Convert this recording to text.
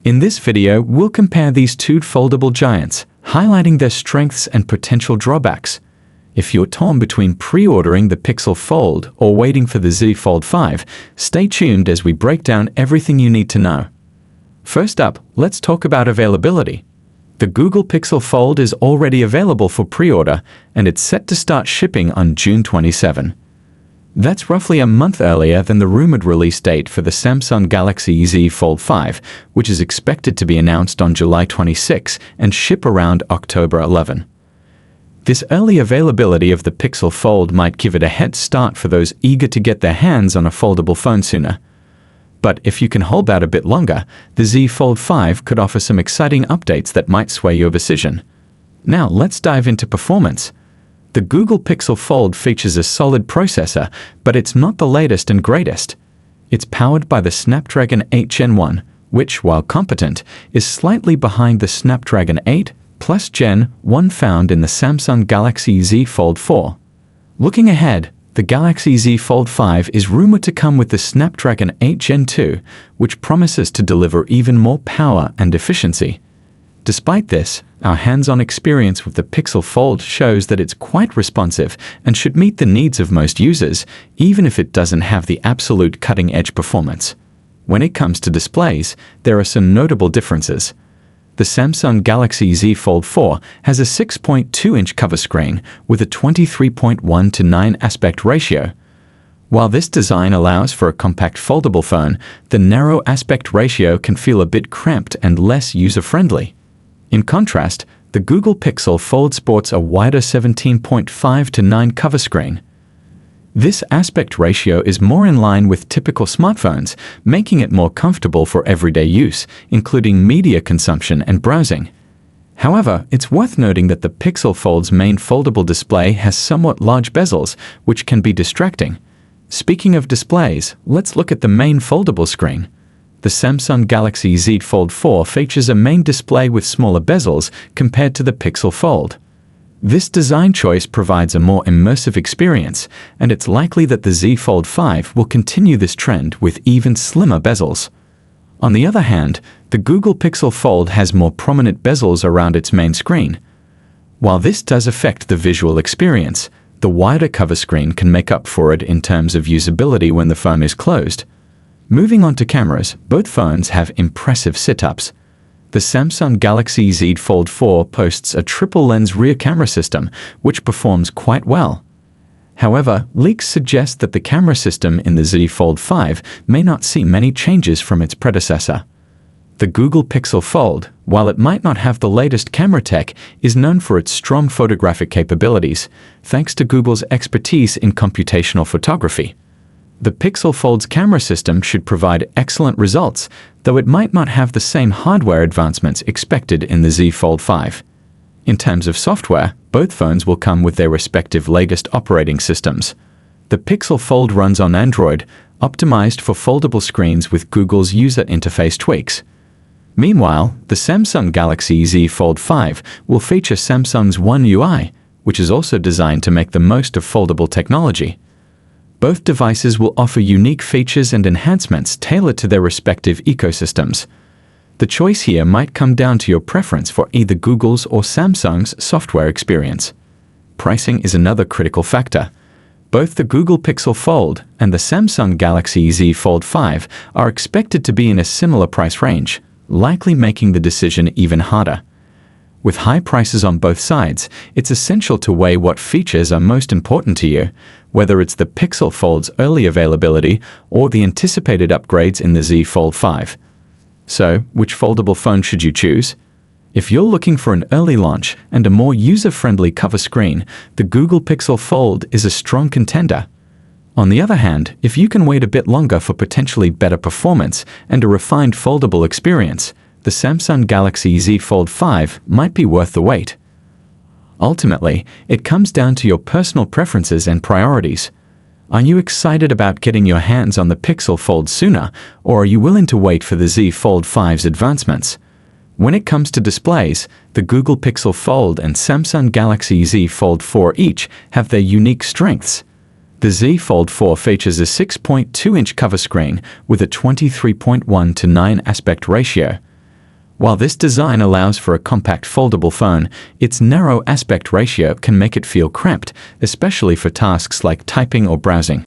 In this video, we'll compare these two foldable giants, highlighting their strengths and potential drawbacks. If you're torn between pre-ordering the Pixel Fold or waiting for the Z Fold 5, stay tuned as we break down everything you need to know. First up, let's talk about availability. The Google Pixel Fold is already available for pre-order, and it's set to start shipping on June 27. That's roughly a month earlier than the rumored release date for the Samsung Galaxy Z Fold 5, which is expected to be announced on July 26 and ship around October 11. This early availability of the Pixel Fold might give it a head start for those eager to get their hands on a foldable phone sooner. But if you can hold out a bit longer, the Z Fold 5 could offer some exciting updates that might sway your decision. Now let's dive into performance. The Google Pixel Fold features a solid processor, but it's not the latest and greatest. It's powered by the Snapdragon 8 Gen 1, which, while competent, is slightly behind the Snapdragon 8 Plus Gen 1 found in the Samsung Galaxy Z Fold 4. Looking ahead, the Galaxy Z Fold 5 is rumored to come with the Snapdragon 8 Gen 2, which promises to deliver even more power and efficiency. Despite this, our hands-on experience with the Pixel Fold shows that it's quite responsive and should meet the needs of most users, even if it doesn't have the absolute cutting-edge performance. When it comes to displays, there are some notable differences. The Samsung Galaxy Z Fold 4 has a 6.2-inch cover screen with a 23.1:9 aspect ratio. While this design allows for a compact foldable phone, the narrow aspect ratio can feel a bit cramped and less user-friendly. In contrast, the Google Pixel Fold sports a wider 17.5:9 cover screen. This aspect ratio is more in line with typical smartphones, making it more comfortable for everyday use, including media consumption and browsing. However, it's worth noting that the Pixel Fold's main foldable display has somewhat large bezels, which can be distracting. Speaking of displays, let's look at the main foldable screen. The Samsung Galaxy Z Fold 4 features a main display with smaller bezels compared to the Pixel Fold. This design choice provides a more immersive experience, and it's likely that the Z Fold 5 will continue this trend with even slimmer bezels. On the other hand, the Google Pixel Fold has more prominent bezels around its main screen. While this does affect the visual experience, the wider cover screen can make up for it in terms of usability when the phone is closed. Moving on to cameras, both phones have impressive sit-ups. The Samsung Galaxy Z Fold 4 boasts a triple-lens rear camera system, which performs quite well. However, leaks suggest that the camera system in the Z Fold 5 may not see many changes from its predecessor. The Google Pixel Fold, while it might not have the latest camera tech, is known for its strong photographic capabilities, thanks to Google's expertise in computational photography. The Pixel Fold's camera system should provide excellent results, though it might not have the same hardware advancements expected in the Z Fold 5. In terms of software, both phones will come with their respective latest operating systems. The Pixel Fold runs on Android, optimized for foldable screens with Google's user interface tweaks. Meanwhile, the Samsung Galaxy Z Fold 5 will feature Samsung's One UI, which is also designed to make the most of foldable technology. Both devices will offer unique features and enhancements tailored to their respective ecosystems. The choice here might come down to your preference for either Google's or Samsung's software experience. Pricing is another critical factor. Both the Google Pixel Fold and the Samsung Galaxy Z Fold 5 are expected to be in a similar price range, likely making the decision even harder. With high prices on both sides, it's essential to weigh what features are most important to you, whether it's the Pixel Fold's early availability or the anticipated upgrades in the Z Fold 5. So, which foldable phone should you choose? If you're looking for an early launch and a more user-friendly cover screen, the Google Pixel Fold is a strong contender. On the other hand, if you can wait a bit longer for potentially better performance and a refined foldable experience, the Samsung Galaxy Z Fold 5 might be worth the wait. Ultimately, it comes down to your personal preferences and priorities. Are you excited about getting your hands on the Pixel Fold sooner, or are you willing to wait for the Z Fold 5's advancements? When it comes to displays, the Google Pixel Fold and Samsung Galaxy Z Fold 4 each have their unique strengths. The Z Fold 4 features a 6.2-inch cover screen with a 23.1:9 aspect ratio. While this design allows for a compact foldable phone, its narrow aspect ratio can make it feel cramped, especially for tasks like typing or browsing.